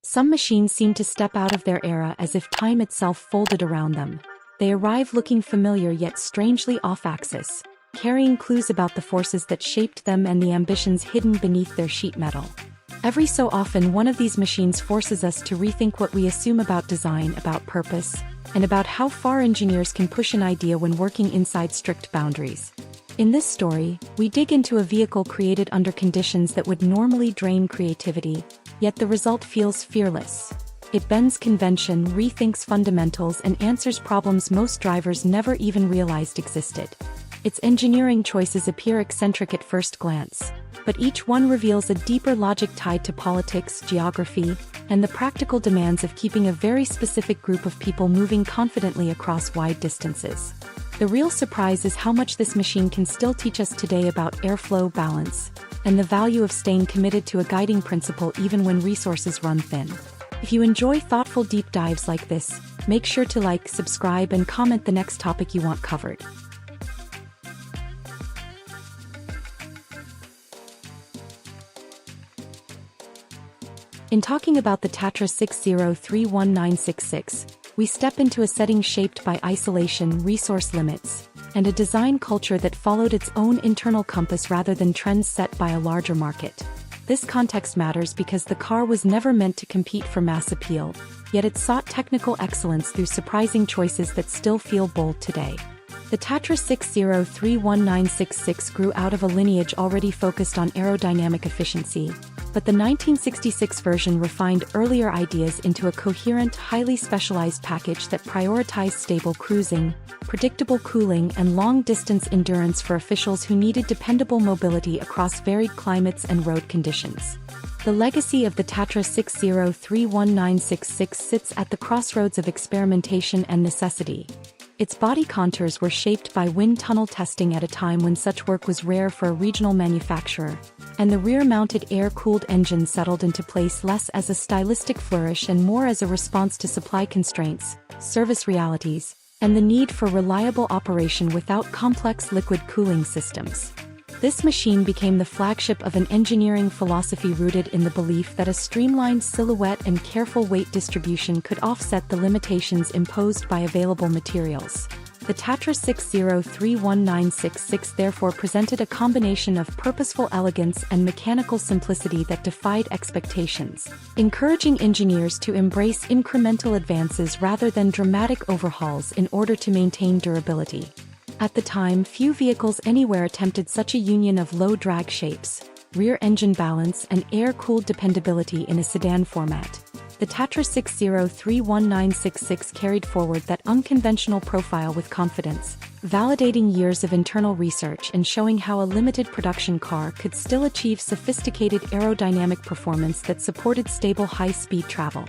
Some machines seem to step out of their era as if time itself folded around them. They arrive looking familiar yet strangely off-axis, carrying clues about the forces that shaped them and the ambitions hidden beneath their sheet metal. Every so often, one of these machines forces us to rethink what we assume about design, about purpose, and about how far engineers can push an idea when working inside strict boundaries. In this story, we dig into a vehicle created under conditions that would normally drain creativity, yet the result feels fearless. It bends convention, rethinks fundamentals, and answers problems most drivers never even realized existed. Its engineering choices appear eccentric at first glance, but each one reveals a deeper logic tied to politics, geography, and the practical demands of keeping a very specific group of people moving confidently across wide distances. The real surprise is how much this machine can still teach us today about airflow balance, and the value of staying committed to a guiding principle even when resources run thin. If you enjoy thoughtful deep dives like this, make sure to like, subscribe, and comment the next topic you want covered. In talking about the Tatra 6031966, we step into a setting shaped by isolation, resource limits, and a design culture that followed its own internal compass rather than trends set by a larger market. This context matters because the car was never meant to compete for mass appeal, yet it sought technical excellence through surprising choices that still feel bold today. The Tatra 6031966 grew out of a lineage already focused on aerodynamic efficiency, but the 1966 version refined earlier ideas into a coherent, highly specialized package that prioritized stable cruising, predictable cooling, and long-distance endurance for officials who needed dependable mobility across varied climates and road conditions. The legacy of the Tatra 6031966 sits at the crossroads of experimentation and necessity. Its body contours were shaped by wind tunnel testing at a time when such work was rare for a regional manufacturer, and the rear-mounted air-cooled engine settled into place less as a stylistic flourish and more as a response to supply constraints, service realities, and the need for reliable operation without complex liquid cooling systems. This machine became the flagship of an engineering philosophy rooted in the belief that a streamlined silhouette and careful weight distribution could offset the limitations imposed by available materials. The Tatra 6031966 therefore presented a combination of purposeful elegance and mechanical simplicity that defied expectations, encouraging engineers to embrace incremental advances rather than dramatic overhauls in order to maintain durability. At the time, few vehicles anywhere attempted such a union of low-drag shapes, rear engine balance, and air-cooled dependability in a sedan format. The Tatra 6031966 carried forward that unconventional profile with confidence, validating years of internal research and showing how a limited production car could still achieve sophisticated aerodynamic performance that supported stable high-speed travel.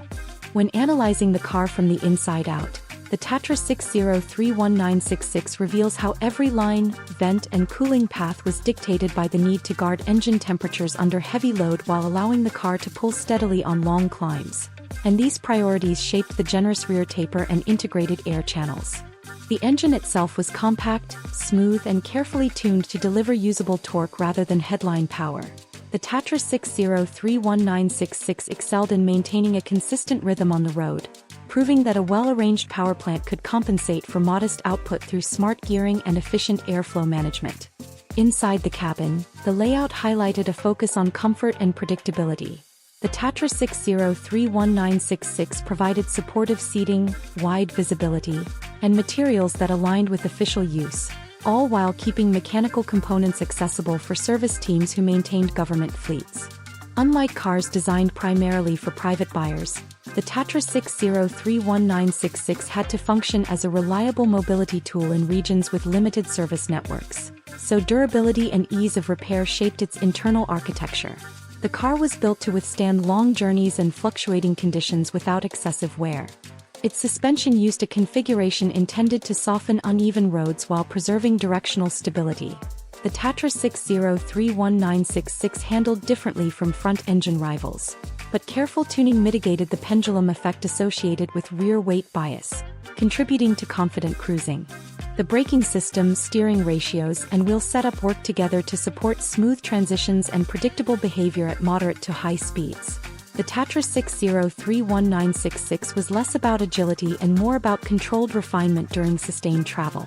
When analyzing the car from the inside out, the Tatra 6031966 reveals how every line, vent, and cooling path was dictated by the need to guard engine temperatures under heavy load while allowing the car to pull steadily on long climbs. And these priorities shaped the generous rear taper and integrated air channels. The engine itself was compact, smooth, and carefully tuned to deliver usable torque rather than headline power. The Tatra 6031966 excelled in maintaining a consistent rhythm on the road, proving that a well-arranged power plant could compensate for modest output through smart gearing and efficient airflow management. Inside the cabin, the layout highlighted a focus on comfort and predictability. The Tatra 6031966 provided supportive seating, wide visibility, and materials that aligned with official use, all while keeping mechanical components accessible for service teams who maintained government fleets. Unlike cars designed primarily for private buyers, the Tatra 6031966 had to function as a reliable mobility tool in regions with limited service networks, so durability and ease of repair shaped its internal architecture. The car was built to withstand long journeys and fluctuating conditions without excessive wear. Its suspension used a configuration intended to soften uneven roads while preserving directional stability. The Tatra 6031966 handled differently from front-engine rivals, but careful tuning mitigated the pendulum effect associated with rear weight bias, contributing to confident cruising. The braking system, steering ratios, and wheel setup worked together to support smooth transitions and predictable behavior at moderate to high speeds. The Tatra 60-31966 was less about agility and more about controlled refinement during sustained travel.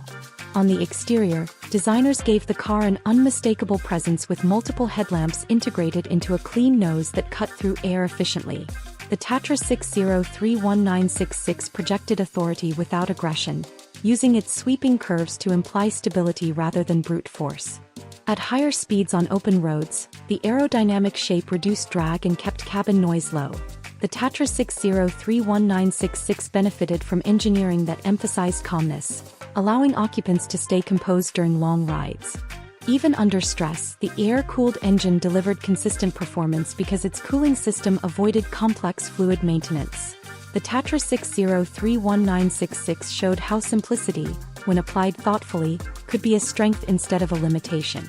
On the exterior, designers gave the car an unmistakable presence with multiple headlamps integrated into a clean nose that cut through air efficiently. The Tatra 60-31966 projected authority without aggression, using its sweeping curves to imply stability rather than brute force. At higher speeds on open roads, the aerodynamic shape reduced drag and kept cabin noise low. The Tatra 60-31966 benefited from engineering that emphasized calmness, allowing occupants to stay composed during long rides. Even under stress, the air-cooled engine delivered consistent performance because its cooling system avoided complex fluid maintenance. The Tatra 60-31966 showed how simplicity, when applied thoughtfully, could be a strength instead of a limitation.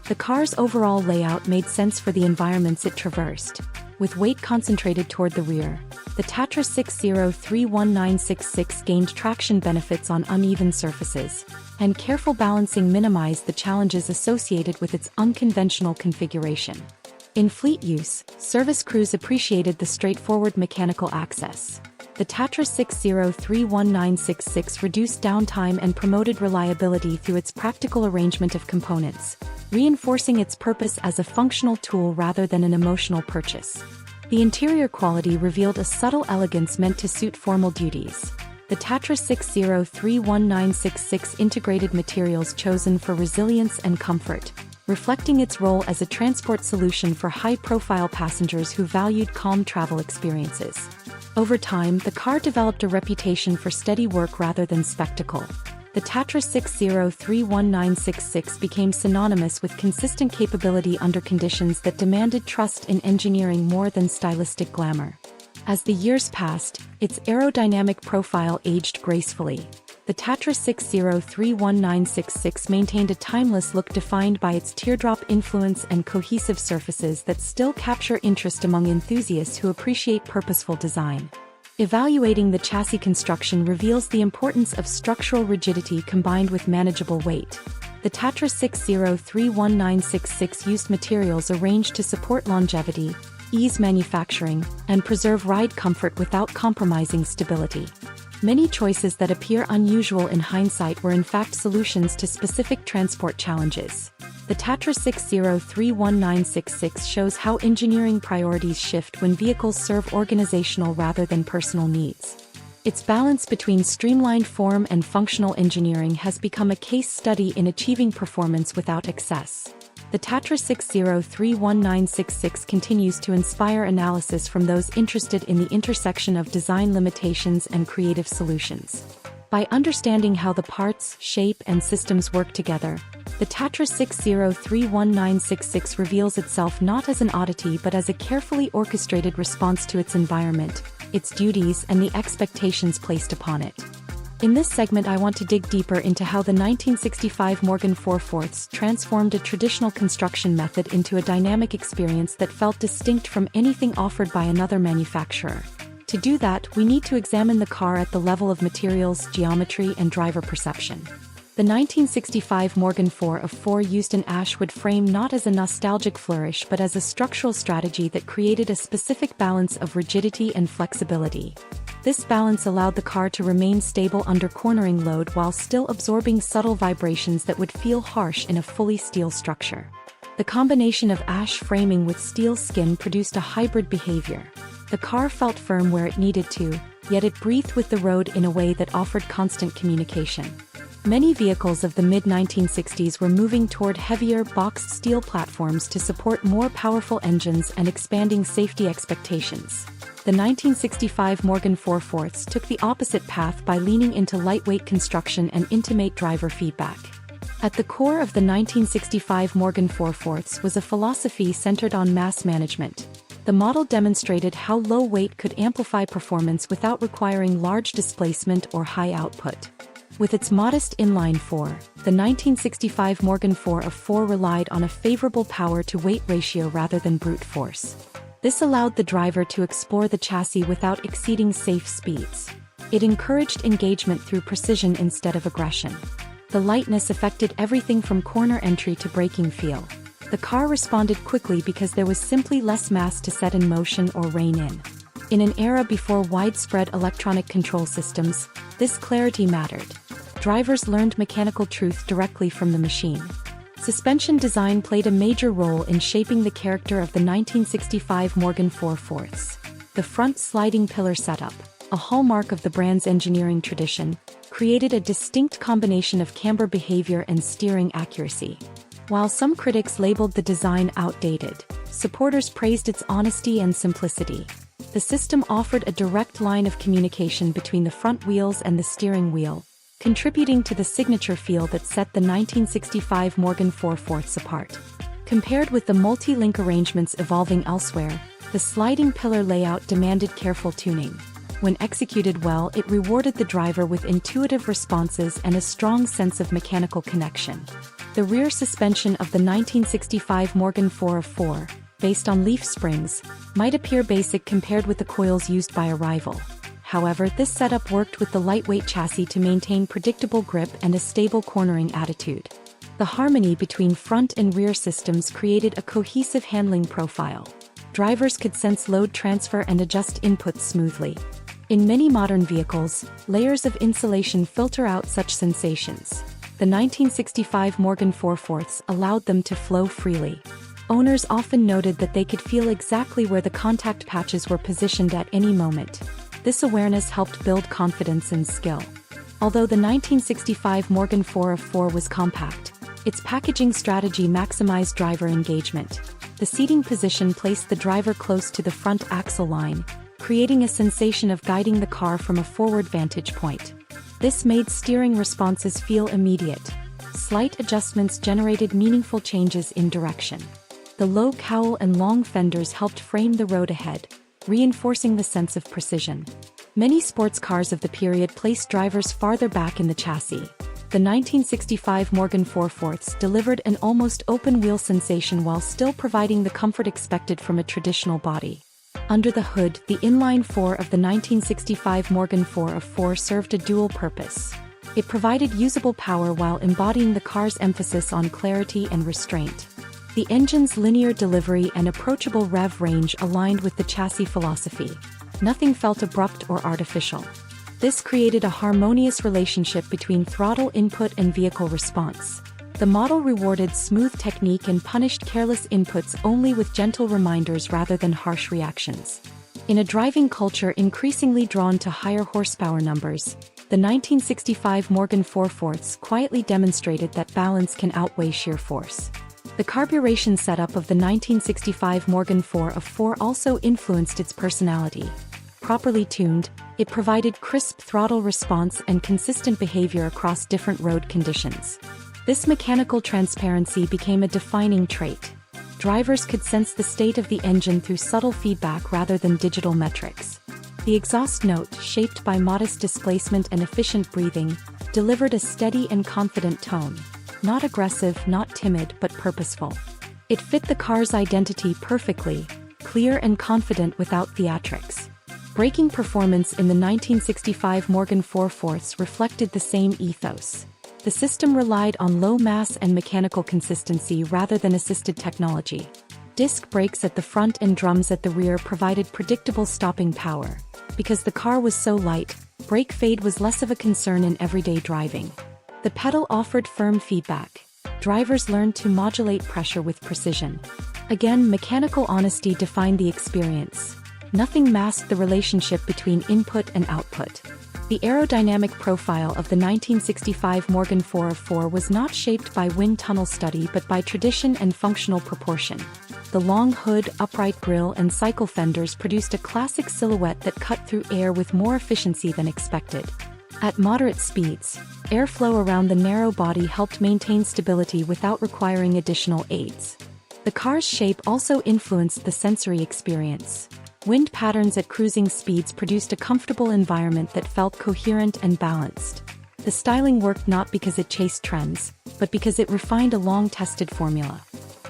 The car's overall layout made sense for the environments it traversed. With weight concentrated toward the rear, the Tatra 60-31966 gained traction benefits on uneven surfaces, and careful balancing minimized the challenges associated with its unconventional configuration. In fleet use, service crews appreciated the straightforward mechanical access. The Tatra 60-31966 reduced downtime and promoted reliability through its practical arrangement of components, reinforcing its purpose as a functional tool rather than an emotional purchase. The interior quality revealed a subtle elegance meant to suit formal duties. The Tatra 60-31966 integrated materials chosen for resilience and comfort, reflecting its role as a transport solution for high-profile passengers who valued calm travel experiences. Over time, the car developed a reputation for steady work rather than spectacle. The Tatra 60-31966 became synonymous with consistent capability under conditions that demanded trust in engineering more than stylistic glamour. As the years passed, its aerodynamic profile aged gracefully. The Tatra 60-31966 maintained a timeless look defined by its teardrop influence and cohesive surfaces that still capture interest among enthusiasts who appreciate purposeful design. Evaluating the chassis construction reveals the importance of structural rigidity combined with manageable weight. The Tatra 60-31966 used materials arranged to support longevity, ease manufacturing, and preserve ride comfort without compromising stability. Many choices that appear unusual in hindsight were in fact solutions to specific transport challenges. The Tatra 60-31966 shows how engineering priorities shift when vehicles serve organizational rather than personal needs. Its balance between streamlined form and functional engineering has become a case study in achieving performance without excess. The Tatra 60-31966 continues to inspire analysis from those interested in the intersection of design limitations and creative solutions. By understanding how the parts, shape, and systems work together, the Tatra 60-31966 reveals itself not as an oddity but as a carefully orchestrated response to its environment, its duties, and the expectations placed upon it. In this segment, I want to dig deeper into how the 1965 Morgan 4/4 transformed a traditional construction method into a dynamic experience that felt distinct from anything offered by another manufacturer. To do that, we need to examine the car at the level of materials, geometry, and driver perception. The 1965 Morgan 4/4 used an ashwood frame not as a nostalgic flourish but as a structural strategy that created a specific balance of rigidity and flexibility. This balance allowed the car to remain stable under cornering load while still absorbing subtle vibrations that would feel harsh in a fully steel structure. The combination of ash framing with steel skin produced a hybrid behavior. The car felt firm where it needed to, yet it breathed with the road in a way that offered constant communication. Many vehicles of the mid-1960s were moving toward heavier, boxed steel platforms to support more powerful engines and expanding safety expectations. The 1965 Morgan 4/4 took the opposite path by leaning into lightweight construction and intimate driver feedback. At the core of the 1965 Morgan 4/4 was a philosophy centered on mass management. The model demonstrated how low weight could amplify performance without requiring large displacement or high output. With its modest inline-4, the 1965 Morgan 4/4 relied on a favorable power-to-weight ratio rather than brute force. This allowed the driver to explore the chassis without exceeding safe speeds. It encouraged engagement through precision instead of aggression. The lightness affected everything from corner entry to braking feel. The car responded quickly because there was simply less mass to set in motion or rein in. In an era before widespread electronic control systems, this clarity mattered. Drivers learned mechanical truth directly from the machine. Suspension design played a major role in shaping the character of the 1965 Morgan 4/4. The front sliding pillar setup, a hallmark of the brand's engineering tradition, created a distinct combination of camber behavior and steering accuracy. While some critics labeled the design outdated, supporters praised its honesty and simplicity. The system offered a direct line of communication between the front wheels and the steering wheel, contributing to the signature feel that set the 1965 Morgan 4/4 apart. Compared with the multi-link arrangements evolving elsewhere, the sliding pillar layout demanded careful tuning. When executed well, it rewarded the driver with intuitive responses and a strong sense of mechanical connection. The rear suspension of the 1965 Morgan 4/4, based on leaf springs, might appear basic compared with the coils used by a rival. However, this setup worked with the lightweight chassis to maintain predictable grip and a stable cornering attitude. The harmony between front and rear systems created a cohesive handling profile. Drivers could sense load transfer and adjust inputs smoothly. In many modern vehicles, layers of insulation filter out such sensations. The 1965 Morgan 4/4 allowed them to flow freely. Owners often noted that they could feel exactly where the contact patches were positioned at any moment. This awareness helped build confidence and skill. Although the 1965 Morgan 4/4 was compact, its packaging strategy maximized driver engagement. The seating position placed the driver close to the front axle line, creating a sensation of guiding the car from a forward vantage point. This made steering responses feel immediate. Slight adjustments generated meaningful changes in direction. The low cowl and long fenders helped frame the road ahead, reinforcing the sense of precision. Many sports cars of the period placed drivers farther back in the chassis. The 1965 Morgan 4/4 delivered an almost open-wheel sensation while still providing the comfort expected from a traditional body. Under the hood, the inline 4 of the 1965 Morgan 4/4 served a dual purpose. It provided usable power while embodying the car's emphasis on clarity and restraint. The engine's linear delivery and approachable rev range aligned with the chassis philosophy. Nothing felt abrupt or artificial. This created a harmonious relationship between throttle input and vehicle response. The model rewarded smooth technique and punished careless inputs only with gentle reminders rather than harsh reactions. In a driving culture increasingly drawn to higher horsepower numbers, the 1965 Morgan 4/4 quietly demonstrated that balance can outweigh sheer force. The carburation setup of the 1965 Morgan 4/4 also influenced its personality. Properly tuned, it provided crisp throttle response and consistent behavior across different road conditions. This mechanical transparency became a defining trait. Drivers could sense the state of the engine through subtle feedback rather than digital metrics. The exhaust note, shaped by modest displacement and efficient breathing, delivered a steady and confident tone. Not aggressive, not timid, but purposeful. It fit the car's identity perfectly, clear and confident without theatrics. Braking performance in the 1965 Morgan 4/4 reflected the same ethos. The system relied on low mass and mechanical consistency rather than assisted technology. Disc brakes at the front and drums at the rear provided predictable stopping power. Because the car was so light, brake fade was less of a concern in everyday driving. The pedal offered firm feedback. Drivers learned to modulate pressure with precision. Again, mechanical honesty defined the experience. Nothing masked the relationship between input and output. The aerodynamic profile of the 1965 Morgan 4/4 was not shaped by wind tunnel study but by tradition and functional proportion. The long hood, upright grille and cycle fenders produced a classic silhouette that cut through air with more efficiency than expected. At moderate speeds, airflow around the narrow body helped maintain stability without requiring additional aids. The car's shape also influenced the sensory experience. Wind patterns at cruising speeds produced a comfortable environment that felt coherent and balanced. The styling worked not because it chased trends, but because it refined a long-tested formula.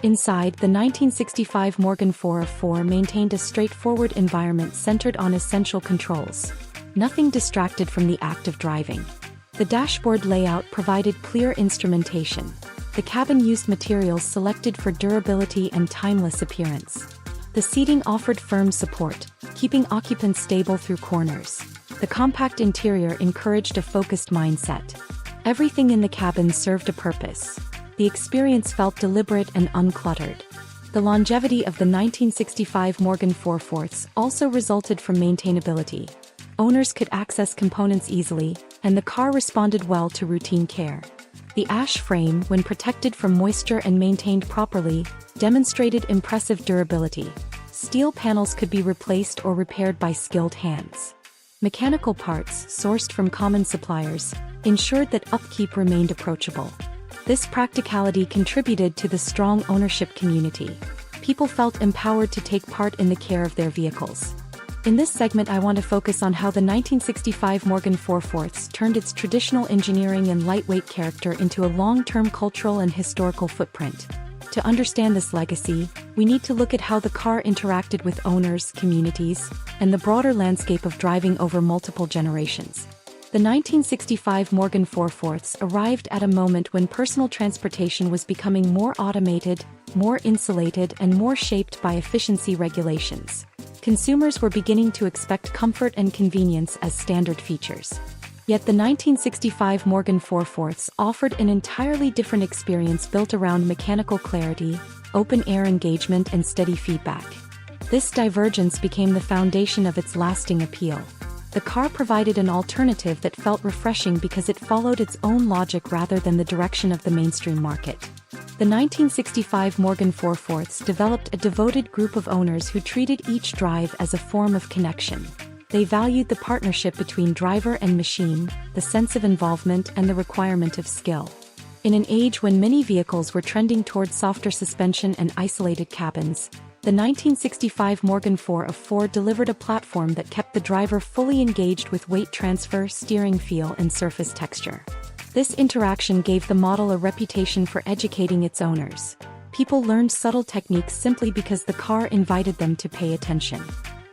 Inside, the 1965 Morgan 4/4 maintained a straightforward environment centered on essential controls. Nothing distracted from the act of driving. The dashboard layout provided clear instrumentation. The cabin used materials selected for durability and timeless appearance. The seating offered firm support, keeping occupants stable through corners. The compact interior encouraged a focused mindset. Everything in the cabin served a purpose. The experience felt deliberate and uncluttered. The longevity of the 1965 Morgan 4/4 also resulted from maintainability. Owners could access components easily, and the car responded well to routine care. The ash frame, when protected from moisture and maintained properly, demonstrated impressive durability. Steel panels could be replaced or repaired by skilled hands. Mechanical parts, sourced from common suppliers, ensured that upkeep remained approachable. This practicality contributed to the strong ownership community. People felt empowered to take part in the care of their vehicles. In this segment, I want to focus on how the 1965 Morgan 4/4 turned its traditional engineering and lightweight character into a long-term cultural and historical footprint. To understand this legacy, we need to look at how the car interacted with owners, communities, and the broader landscape of driving over multiple generations. The 1965 Morgan 4/4 arrived at a moment when personal transportation was becoming more automated, more insulated, and more shaped by efficiency regulations. Consumers were beginning to expect comfort and convenience as standard features. Yet the 1965 Morgan 4/4 offered an entirely different experience built around mechanical clarity, open-air engagement, and steady feedback. This divergence became the foundation of its lasting appeal. The car provided an alternative that felt refreshing because it followed its own logic rather than the direction of the mainstream market. The 1965 Morgan 4/4 developed a devoted group of owners who treated each drive as a form of connection. They valued the partnership between driver and machine, the sense of involvement, and the requirement of skill. In an age when many vehicles were trending toward softer suspension and isolated cabins, the 1965 Morgan 4/4 delivered a platform that kept the driver fully engaged with weight transfer, steering feel, and surface texture. This interaction gave the model a reputation for educating its owners. People learned subtle techniques simply because the car invited them to pay attention.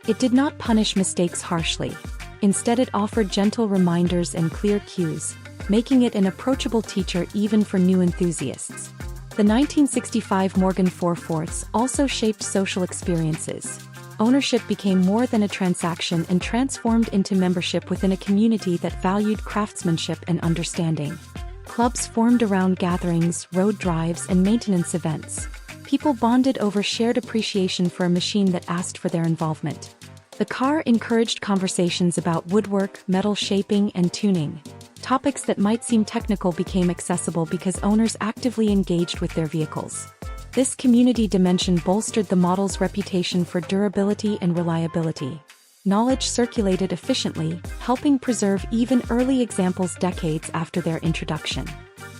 It did not punish mistakes harshly. Instead, it offered gentle reminders and clear cues, making it an approachable teacher even for new enthusiasts. The 1965 Morgan 4/4 also shaped social experiences. Ownership became more than a transaction and transformed into membership within a community that valued craftsmanship and understanding. Clubs formed around gatherings, road drives, and maintenance events. People bonded over shared appreciation for a machine that asked for their involvement. The car encouraged conversations about woodwork, metal shaping, and tuning. Topics that might seem technical became accessible because owners actively engaged with their vehicles. This community dimension bolstered the model's reputation for durability and reliability. Knowledge circulated efficiently, helping preserve even early examples decades after their introduction.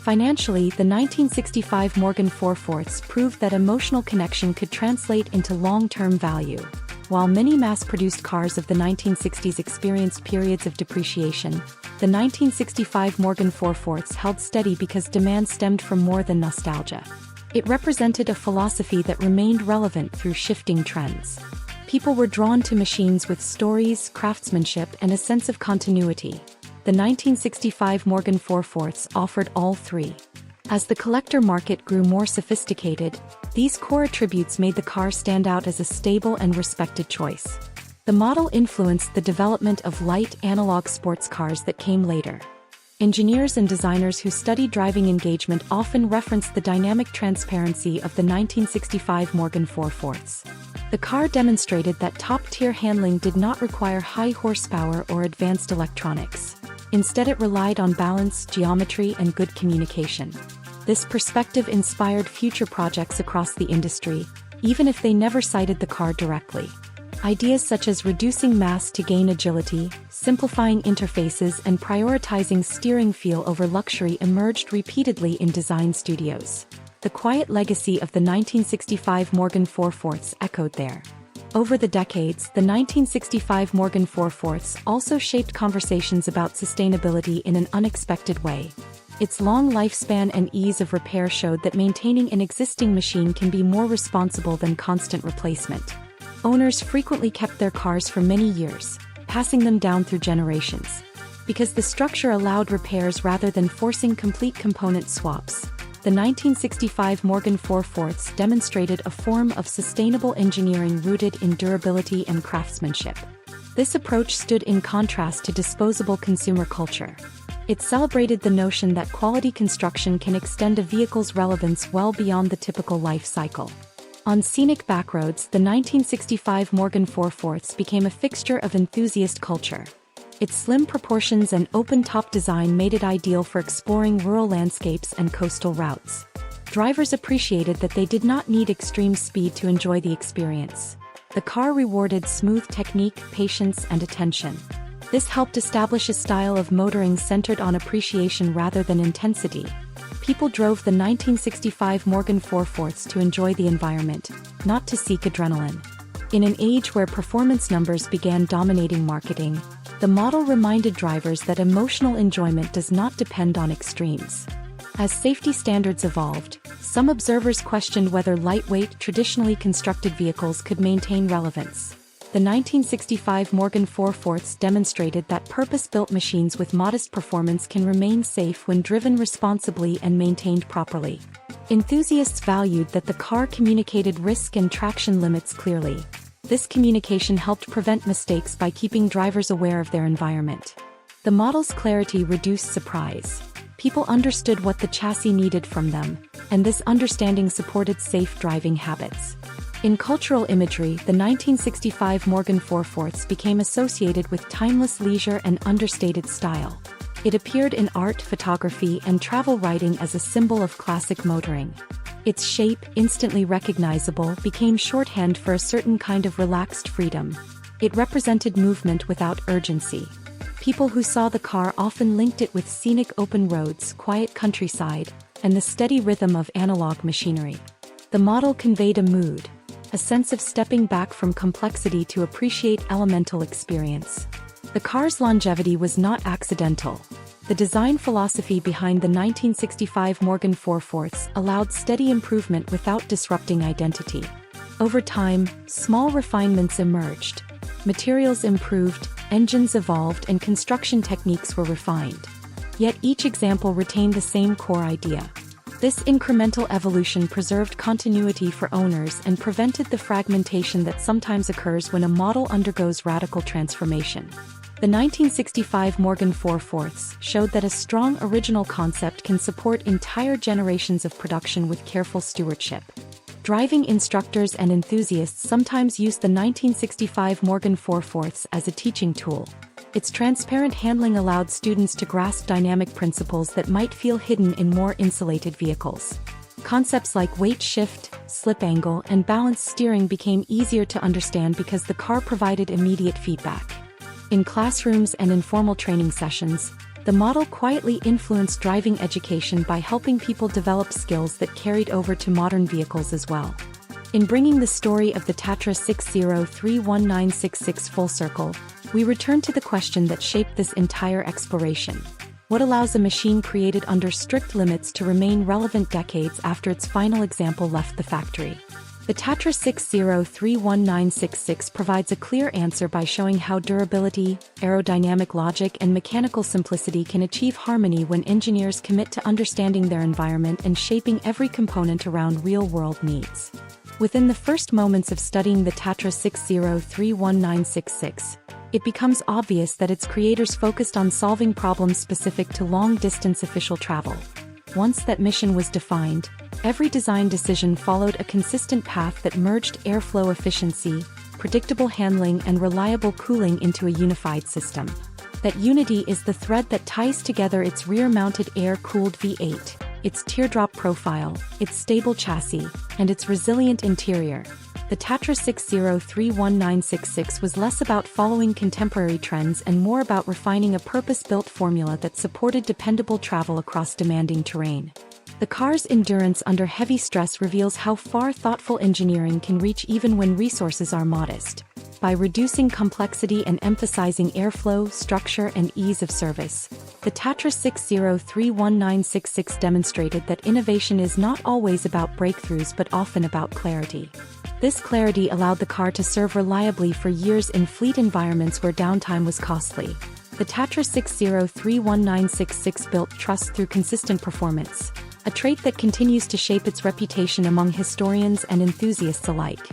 Financially, the 1965 Morgan 4/4 proved that emotional connection could translate into long-term value. While many mass-produced cars of the 1960s experienced periods of depreciation, the 1965 Morgan 4/4 held steady because demand stemmed from more than nostalgia. It represented a philosophy that remained relevant through shifting trends. People were drawn to machines with stories, craftsmanship, and a sense of continuity. The 1965 Morgan 4/4 offered all three. As the collector market grew more sophisticated, these core attributes made the car stand out as a stable and respected choice. The model influenced the development of light analog sports cars that came later. Engineers and designers who studied driving engagement often referenced the dynamic transparency of the 1965 Morgan 4/4. The car demonstrated that top-tier handling did not require high horsepower or advanced electronics. Instead, it relied on balance, geometry, and good communication. This perspective inspired future projects across the industry, even if they never cited the car directly. Ideas such as reducing mass to gain agility, simplifying interfaces, and prioritizing steering feel over luxury emerged repeatedly in design studios. The quiet legacy of the 1965 Morgan 4/4 echoed there. Over the decades, the 1965 Morgan 4/4 also shaped conversations about sustainability in an unexpected way. Its long lifespan and ease of repair showed that maintaining an existing machine can be more responsible than constant replacement. Owners frequently kept their cars for many years, passing them down through generations. Because the structure allowed repairs rather than forcing complete component swaps, the 1965 Morgan 4/4 demonstrated a form of sustainable engineering rooted in durability and craftsmanship. This approach stood in contrast to disposable consumer culture. It celebrated the notion that quality construction can extend a vehicle's relevance well beyond the typical life cycle. On scenic backroads, the 1965 Morgan 4/4 became a fixture of enthusiast culture. Its slim proportions and open-top design made it ideal for exploring rural landscapes and coastal routes. Drivers appreciated that they did not need extreme speed to enjoy the experience. The car rewarded smooth technique, patience, and attention. This helped establish a style of motoring centered on appreciation rather than intensity. People drove the 1965 Morgan 4/4 to enjoy the environment, not to seek adrenaline. In an age where performance numbers began dominating marketing, the model reminded drivers that emotional enjoyment does not depend on extremes. As safety standards evolved, some observers questioned whether lightweight, traditionally constructed vehicles could maintain relevance. The 1965 Morgan 4/4 demonstrated that purpose-built machines with modest performance can remain safe when driven responsibly and maintained properly. Enthusiasts valued that the car communicated risk and traction limits clearly. This communication helped prevent mistakes by keeping drivers aware of their environment. The model's clarity reduced surprise. People understood what the chassis needed from them, and this understanding supported safe driving habits. In cultural imagery, the 1965 Morgan 4/4 became associated with timeless leisure and understated style. It appeared in art, photography, and travel writing as a symbol of classic motoring. Its shape, instantly recognizable, became shorthand for a certain kind of relaxed freedom. It represented movement without urgency. People who saw the car often linked it with scenic open roads, quiet countryside, and the steady rhythm of analog machinery. The model conveyed a mood, a sense of stepping back from complexity to appreciate elemental experience. The car's longevity was not accidental. The design philosophy behind the 1965 Morgan 4/4 allowed steady improvement without disrupting identity. Over time, small refinements emerged. Materials improved, engines evolved, and construction techniques were refined. Yet each example retained the same core idea. This incremental evolution preserved continuity for owners and prevented the fragmentation that sometimes occurs when a model undergoes radical transformation. The 1965 Morgan 4/4 showed that a strong original concept can support entire generations of production with careful stewardship. Driving instructors and enthusiasts sometimes use the 1965 Morgan 4/4 as a teaching tool. Its transparent handling allowed students to grasp dynamic principles that might feel hidden in more insulated vehicles. Concepts like weight shift, slip angle, and balanced steering became easier to understand because the car provided immediate feedback. In classrooms and informal training sessions, the model quietly influenced driving education by helping people develop skills that carried over to modern vehicles as well. In bringing the story of the Tatra 60-31966 full circle, we return to the question that shaped this entire exploration. What allows a machine created under strict limits to remain relevant decades after its final example left the factory? The Tatra 60-31966 provides a clear answer by showing how durability, aerodynamic logic, and mechanical simplicity can achieve harmony when engineers commit to understanding their environment and shaping every component around real-world needs. Within the first moments of studying the Tatra 60-31966, it becomes obvious that its creators focused on solving problems specific to long-distance official travel. Once that mission was defined, every design decision followed a consistent path that merged airflow efficiency, predictable handling, and reliable cooling into a unified system. That unity is the thread that ties together its rear-mounted air-cooled V8, its teardrop profile, its stable chassis, and its resilient interior. The Tatra 60-31966 was less about following contemporary trends and more about refining a purpose-built formula that supported dependable travel across demanding terrain. The car's endurance under heavy stress reveals how far thoughtful engineering can reach even when resources are modest. By reducing complexity and emphasizing airflow, structure, and ease of service, the Tatra 60-31966 demonstrated that innovation is not always about breakthroughs but often about clarity. This clarity allowed the car to serve reliably for years in fleet environments where downtime was costly. The Tatra 60-31966 built trust through consistent performance. a trait that continues to shape its reputation among historians and enthusiasts alike.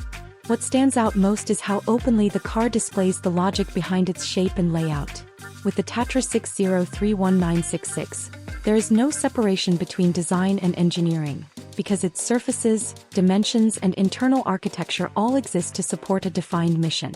What stands out most is how openly the car displays the logic behind its shape and layout. With the Tatra 60319666, there is no separation between design and engineering, because its surfaces, dimensions, and internal architecture all exist to support a defined mission.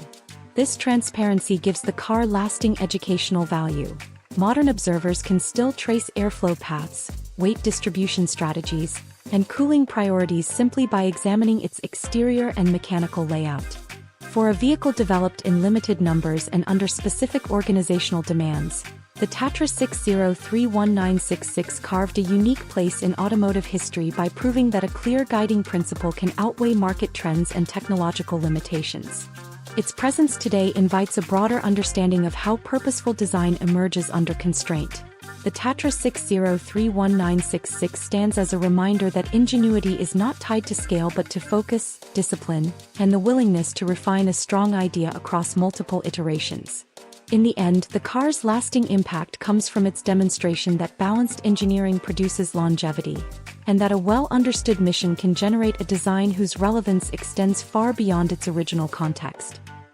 This transparency gives the car lasting educational value. Modern observers can still trace airflow paths, weight distribution strategies, and cooling priorities simply by examining its exterior and mechanical layout. For a vehicle developed in limited numbers and under specific organizational demands, the Tatra 60319666 carved a unique place in automotive history by proving that a clear guiding principle can outweigh market trends and technological limitations. Its presence today invites a broader understanding of how purposeful design emerges under constraint. The Tatra 60319666 stands as a reminder that ingenuity is not tied to scale but to focus, discipline, and the willingness to refine a strong idea across multiple iterations. In the end, the car's lasting impact comes from its demonstration that balanced engineering produces longevity, and that a well-understood mission can generate a design whose relevance extends far beyond its original context.